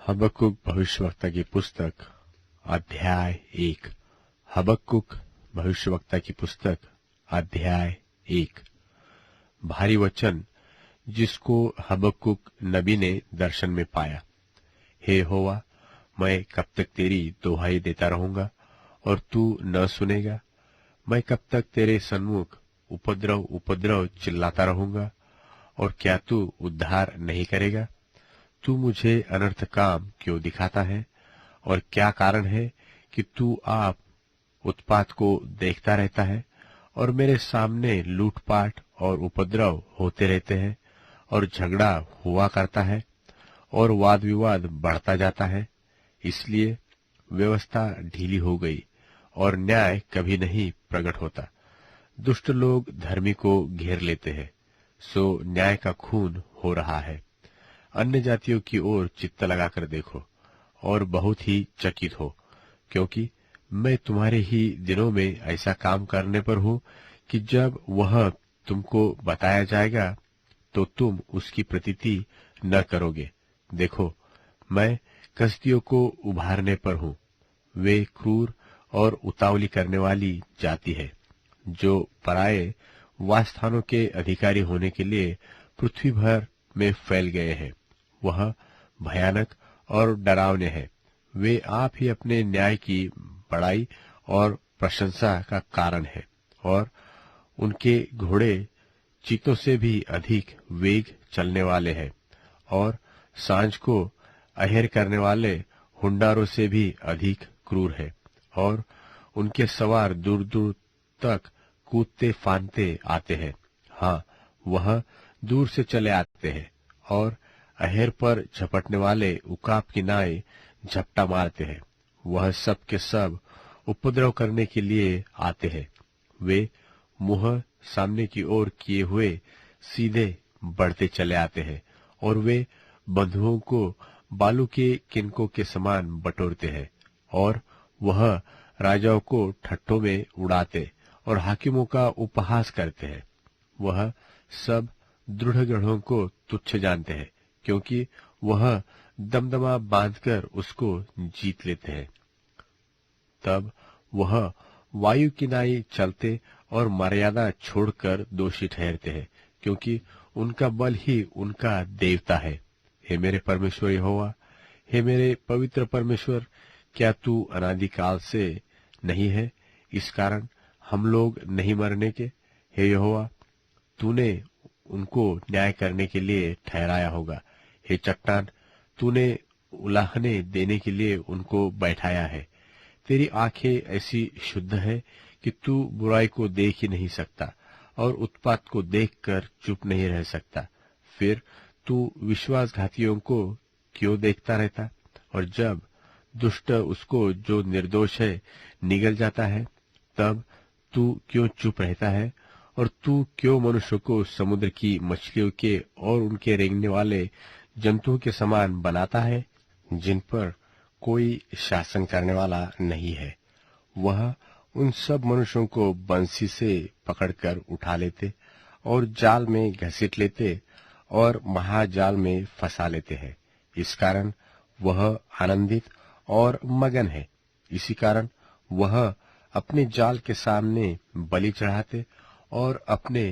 हबक्कुक भविष्यवक्ता की पुस्तक अध्याय 1। हबक्कुक भविष्यवक्ता की पुस्तक अध्याय 1। भारी वचन जिसको हबक्कुक नबी ने दर्शन में पाया। हे यहोवा, मैं कब तक तेरी दुहाई देता रहूंगा और तू न सुनेगा? मैं कब तक तेरे सन्मुख उपद्रव उपद्रव चिल्लाता रहूंगा और क्या तू उद्धार नहीं करेगा? तू मुझे अनर्थ काम क्यों दिखाता है? और क्या कारण है कि तू आप उत्पात को देखता रहता है? और मेरे सामने लूटपाट और उपद्रव होते रहते हैं और झगड़ा हुआ करता है और वाद विवाद बढ़ता जाता है। इसलिए व्यवस्था ढीली हो गई और न्याय कभी नहीं प्रकट होता। दुष्ट लोग धर्मी को घेर लेते हैं, सो न्याय का खून हो रहा है। अन्य जातियों की ओर चित्त लगाकर देखो और बहुत ही चकित हो, क्योंकि मैं तुम्हारे ही दिनों में ऐसा काम करने पर हूं कि जब वह तुमको बताया जाएगा तो तुम उसकी प्रतीति न करोगे। देखो, मैं कसदियों को उभारने पर हूं। वे क्रूर और उतावली करने वाली जाति है, जो पराये वासस्थानों के अधिकारी होने के लिए पृथ्वी भर में फैल गए हैं। वह भयानक और डरावने हैं। वे आप ही अपने न्याय की बड़ाई और प्रशंसा का कारण है, और उनके घोड़े चीतों से भी अधिक वेग चलने वाले हैं, और सांझ को अहेर करने वाले हुंडारों से भी अधिक क्रूर है, और उनके सवार दूर दूर तक कूदते फानते आते हैं। हाँ, वह दूर से चले आते हैं और अहेर पर झपटने वाले उकाब की नाई झपटा मारते हैं। वह सब के सब उपद्रव करने के लिए आते हैं। वे मुंह सामने की ओर किए हुए सीधे बढ़ते चले आते हैं, और वे बंधुओं को बालू के किनकों के समान बटोरते हैं, और वह राजाओं को ठट्ठों में उड़ाते और हाकिमों का उपहास करते हैं। वह सब दृढ़ गढ़ों को तुच्छ जानते हैं, क्योंकि वह दमदमा बांधकर उसको जीत लेते हैं। तब वह वायु की नाई चलते और मर्यादा छोड़कर दोषी ठहरते हैं, क्योंकि उनका बल ही उनका देवता है। हे मेरे परमेश्वर यहोवा, हे मेरे पवित्र परमेश्वर, क्या तू अनादिकाल से नहीं है? इस कारण हम लोग नहीं मरने के? हे यहोवा, तूने उनको न्याय करने के लिए ठहराया होगा। हे चट्टान, तूने उलाहने देने के लिए उनको बैठाया है। तेरी आंखें ऐसी शुद्ध है कि तू बुराई को देख ही नहीं सकता और उत्पात को देखकर चुप नहीं रह सकता। फिर तू विश्वासघातियों को क्यों देखता रहता? और जब दुष्ट उसको जो निर्दोष है निगल जाता है, तब तू क्यों चुप रहता है? और तू क्यों मनुष्य को समुद्र की मछलियों के और उनके रेंगने वाले जंतुओं के समान बनाता है, जिन पर कोई शासन करने वाला नहीं है? वह उन सब मनुष्यों को बंसी से पकड़कर उठा लेते और जाल में घसीट लेते और महाजाल में फंसा लेते हैं। इस कारण वह आनंदित और मगन है। इसी कारण वह अपने जाल के सामने बलि चढ़ाते और अपने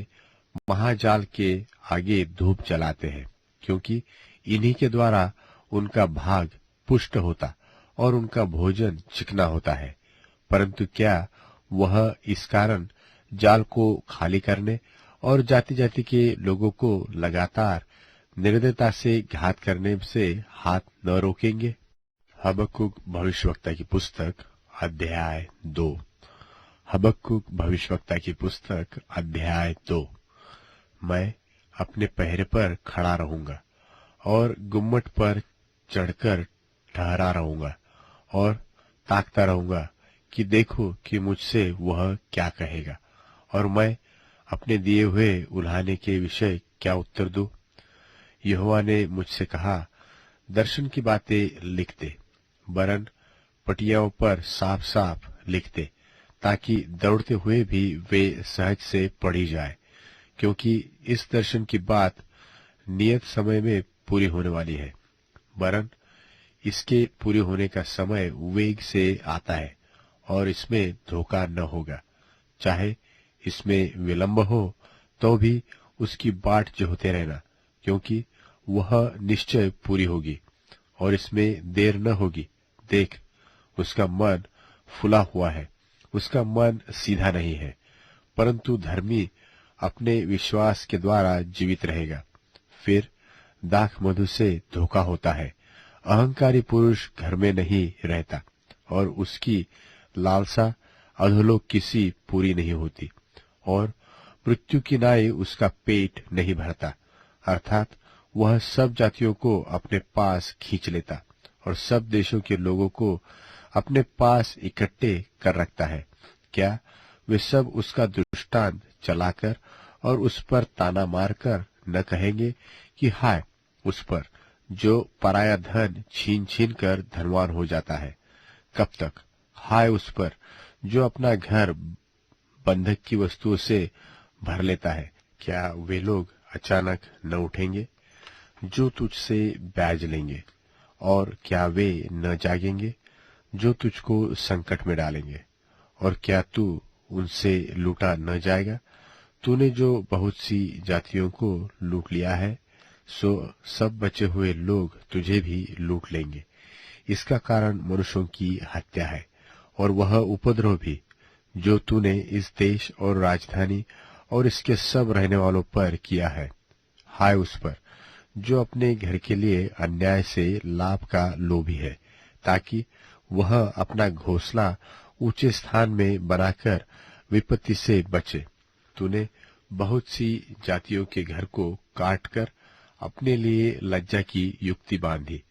महाजाल के आगे धूप जलाते हैं, क्योंकि इन्हीं के द्वारा उनका भाग पुष्ट होता और उनका भोजन चिकना होता है। परंतु क्या वह इस कारण जाल को खाली करने और जाति जाति के लोगों को लगातार निर्दयता से घात करने से हाथ न रोकेंगे? हबक्कुक भविष्यवक्ता की पुस्तक अध्याय 2। हबक्कुक भविष्यवक्ता की पुस्तक अध्याय 2। मैं अपने पहरे पर खड़ा रहूंगा और गुम्मट पर चढ़कर ठहरा रहूंगा और ताकता रहूंगा कि देखो कि मुझसे वह क्या कहेगा, और मैं अपने दिए हुए उल्हाने के विषय क्या उत्तर दूं। यहोवा ने मुझसे कहा, दर्शन की बातें लिख दे, वरन पटियाओं पर साफ साफ लिख दे, ताकि दौड़ते हुए भी वे सहज से पढ़ी जाए, क्योंकि इस दर्शन की बात नियत समय में पूरी होने वाली है। वरन इसके पूरे होने का समय वेग से आता है और इसमें धोखा न होगा। चाहे इसमें विलंब हो तो भी उसकी बाट जोहते रहना, क्योंकि वह निश्चय पूरी होगी और इसमें देर न होगी। देख, उसका मन फुला हुआ है, उसका मन सीधा नहीं है, परंतु धर्मी अपने विश्वास के द्वारा जीवित रहेगा। फिर दाख मधु से धोखा होता है। अहंकारी पुरुष घर में नहीं रहता और उसकी लालसा अधोलोक किसी पूरी नहीं होती, और मृत्यु की नाई उसका पेट नहीं भरता। अर्थात वह सब जातियों को अपने पास खींच लेता और सब देशों के लोगों को अपने पास इकट्ठे कर रखता है। क्या वे सब उसका दृष्टांत चलाकर और उस पर ताना मारकर न कहेंगे कि हाय उस पर जो पराया धन छीन छीन कर धनवान हो जाता है? कब तक? हाय उस पर जो अपना घर बंधक की वस्तुओं से भर लेता है। क्या वे लोग अचानक न उठेंगे जो तुझसे ब्याज लेंगे? और क्या वे न जागेंगे जो तुझको संकट में डालेंगे? और क्या तू उनसे लूटा न जाएगा? तूने जो बहुत सी जातियों को लूट लिया है, सो सब बचे हुए लोग तुझे भी लूट लेंगे। इसका कारण मनुष्यों की हत्या है और वह उपद्रव भी जो तूने इस देश और राजधानी और इसके सब रहने वालों पर किया है। हाय उस पर जो अपने घर के लिए अन्याय से लाभ का लोभी है, ताकि वह अपना घोंसला ऊंचे स्थान में बनाकर विपत्ति से बचे। तूने बहुत सी जातियों के घर को काटकर अपने लिए लज्जा की युक्ति बांधी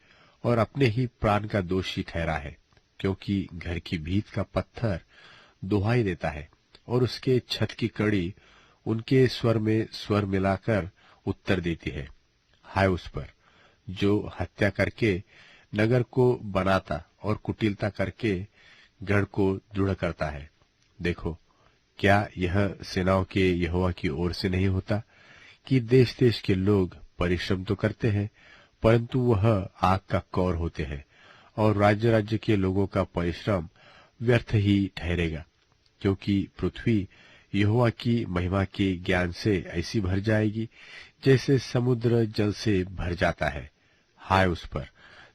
और अपने ही प्राण का दोषी ठहरा है, क्योंकि घर की भीत का पत्थर दुहाई देता है और उसके छत की कड़ी उनके स्वर में स्वर मिलाकर उत्तर देती है। हाय उस पर जो हत्या करके नगर को बनाता और कुटिलता करके गढ़ को दृढ़ करता है। देखो, क्या यह सेनाओं के यहोवा की ओर से नहीं होता कि देश देश के लोग परिश्रम तो करते हैं, परंतु वह आग का कौर होते हैं, और राज्य राज्य के लोगों का परिश्रम व्यर्थ ही ठहरेगा, क्योंकि पृथ्वी यहोवा की महिमा के ज्ञान से ऐसी भर जाएगी जैसे समुद्र जल से भर जाता है। हाय उस पर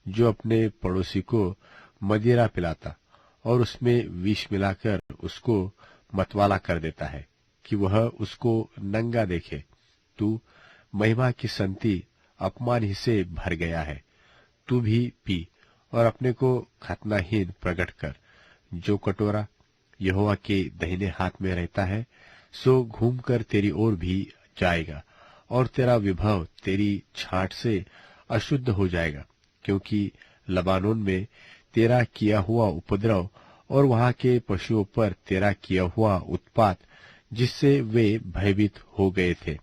जो अपने पड़ोसी को मदिरा पिलाता और उसमें विष मिलाकर उसको मतवाला कर देता है कि वह उसको नंगा देखे। तू महिमा की संति अपमान ही से भर गया है। तू भी पी और अपने को खतनाहीन प्रकट कर। जो कटोरा यहोवा के दाहिने हाथ में रहता है, सो घूमकर तेरी ओर भी जाएगा और तेरा विभव तेरी छाट से अशुद्ध हो जाएगा, क्योंकि लबानोन में तेरा किया हुआ उपद्रव और वहां के पशुओं पर तेरा किया हुआ उत्पात, जिससे वे भयभीत हो गए थे,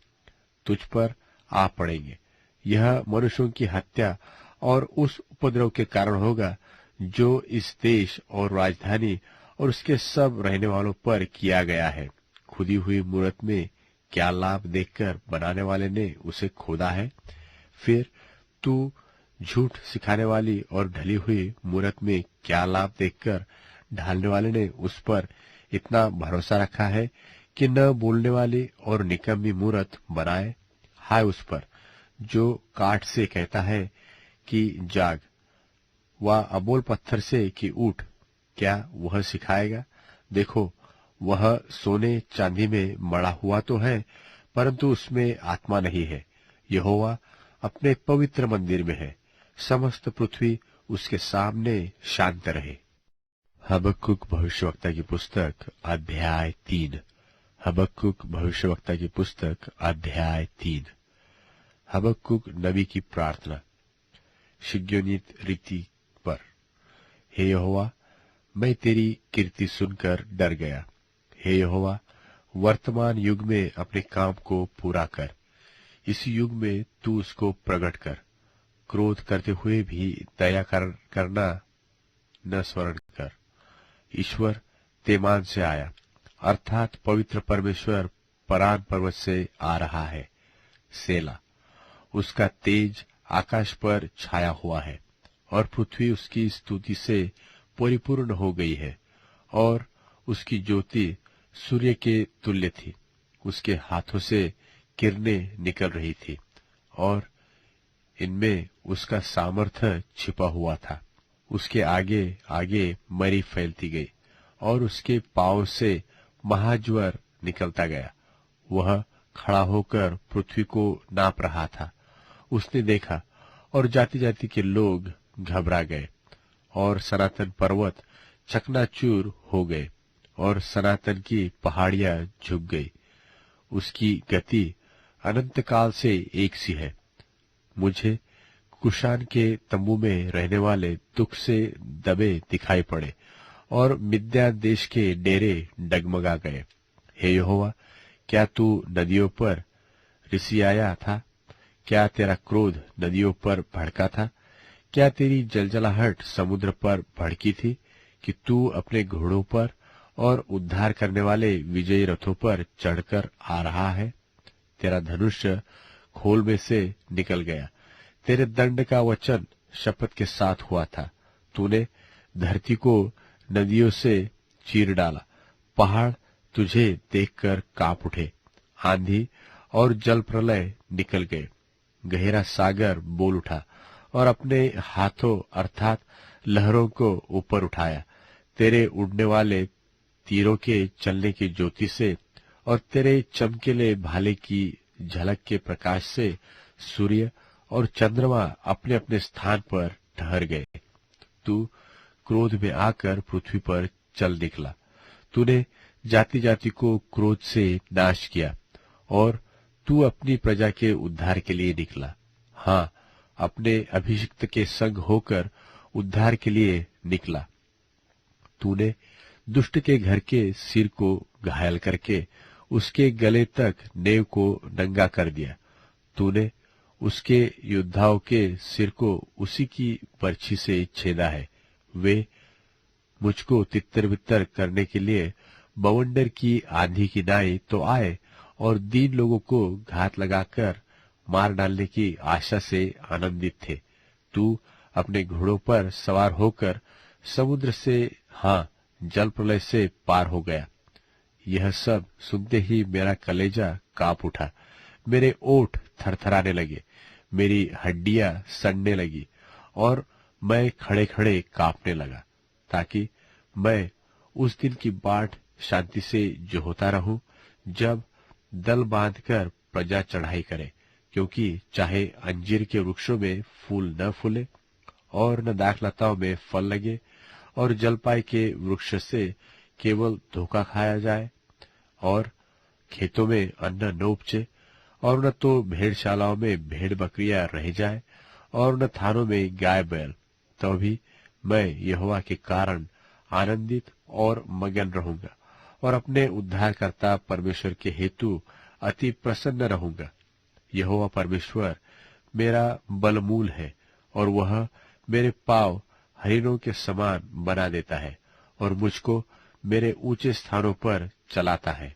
तुझ पर आ पड़ेंगे। यह मनुष्यों की हत्या और उस उपद्रव के कारण होगा जो इस देश और राजधानी और उसके सब रहने वालों पर किया गया है। खुदी हुई मूरत में क्या लाभ देखकर बनाने वाले ने उसे खोदा है? फिर तू झूठ सिखाने वाली और ढली हुई मूरत में क्या लाभ देखकर ढालने वाले ने उस पर इतना भरोसा रखा है कि न बोलने वाली और निकम्मी मूरत बनाए? हाय उस पर जो काठ से कहता है कि जाग, व अबोल पत्थर से कि उठ, क्या वह सिखाएगा? देखो, वह सोने चांदी में मड़ा हुआ तो है, परंतु उसमें आत्मा नहीं है। यहोवा अपने पवित्र मंदिर में है, समस्त पृथ्वी उसके सामने शांत रहे। हबक्कुक भविष्यवक्ता की पुस्तक अध्याय 3। हबक्कुक भविष्यवक्ता की पुस्तक अध्याय 3। हबक्कुक नबी की प्रार्थना शिग्योनित रीति पर। हे यहोवा, मैं तेरी कीर्ति सुनकर डर गया। हे यहोवा, वर्तमान युग में अपने काम को पूरा कर। इस युग में तू उसको प्रकट कर। क्रोध करते हुए भी दया करना न स्मरण कर। ईश्वर तेमान से आया, अर्थात पवित्र परमेश्वर परान पर्वत से आ रहा है। सेला। उसका तेज आकाश पर छाया हुआ है और पृथ्वी उसकी स्तुति से परिपूर्ण हो गई है। और उसकी ज्योति सूर्य के तुल्य थी, उसके हाथों से किरणें निकल रही थी और इनमें उसका सामर्थ्य छिपा हुआ था। उसके आगे आगे मरी फैलती गई और उसके पांव से महाज्वर निकलता गया। वह खड़ा होकर पृथ्वी को नाप रहा था। उसने देखा और जाति जाति के लोग घबरा गए और सनातन पर्वत चकनाचूर हो गए और सनातन की पहाड़ियां झुक गई। उसकी गति अनंत काल से एक सी है। मुझे कुशान के तंबू में रहने वाले दुख से दबे दिखाई पड़े और मिद्यान देश के डेरे डगमगा गए। हे यहोवा, क्या तू नदियों पर रिसियाया था? क्या तेरा क्रोध नदियों पर भड़का था? क्या तेरी जलजलाहट समुद्र पर भड़की थी कि तू अपने घोड़ों पर और उद्धार करने वाले विजयी रथों पर चढ़कर आ रहा है? तेरा धनुष खोल में से निकल गया। तेरे दंड का वचन शपथ के साथ हुआ था। तूने धरती को नदियों से चीर डाला। पहाड़ तुझे देखकर कांप उठे। आंधी और जल प्रलय निकल गए। गहरा सागर बोल उठा और अपने हाथों अर्थात लहरों को ऊपर उठाया। तेरे उड़ने वाले तीरों के चलने की ज्योति से और तेरे चमकीले भाले की झलक के प्रकाश से सूर्य और चंद्रमा अपने अपने स्थान पर ठहर गए। तू क्रोध में आकर पृथ्वी पर चल निकला। तूने जाति जाति को क्रोध से नाश किया और तू अपनी प्रजा के उद्धार के लिए निकला। हाँ, अपने अभिषिक्त के संग होकर उद्धार के लिए निकला। तूने दुष्ट के घर के सिर को घायल करके उसके गले तक नेव को नंगा कर दिया। तूने उसके योद्धाओं के सिर को उसी की बर्छी से छेदा है। वे मुझको तितर बितर करने के लिए बवंडर की आंधी की नाई तो आए और दीन लोगों को घात लगाकर मार डालने की आशा से आनंदित थे। तू अपने घोड़ों पर सवार होकर समुद्र से, हाँ, जल प्रलय से पार हो गया। यह सब सुनते ही मेरा कलेजा कांप उठा। मेरे ओठ थरथराने लगे, मेरी हड्डियां सड़ने लगी और मैं खड़े खड़े कांपने लगा, ताकि मैं उस दिन की बाट शांति से जो होता रहूं जब दल बांधकर प्रजा चढ़ाई करे। क्योंकि चाहे अंजीर के वृक्षों में फूल न फूले और न दाखलताओं में फल लगे और जलपाई के वृक्ष से केवल धोखा खाया जाए और खेतों में अन्न न उपजे और न तो भेड़शालाओं में भेड़ बकरियां रह जाए और न थानों में गाय बैल, तो भी मैं यहोवा के कारण आनंदित और मगन रहूंगा और अपने उद्धारकर्ता परमेश्वर के हेतु अति प्रसन्न रहूंगा। यहोवा परमेश्वर मेरा बलमूल है और वह मेरे पांव हरिणों के समान बना देता है और मुझको मेरे ऊंचे स्थानों पर चलाता है।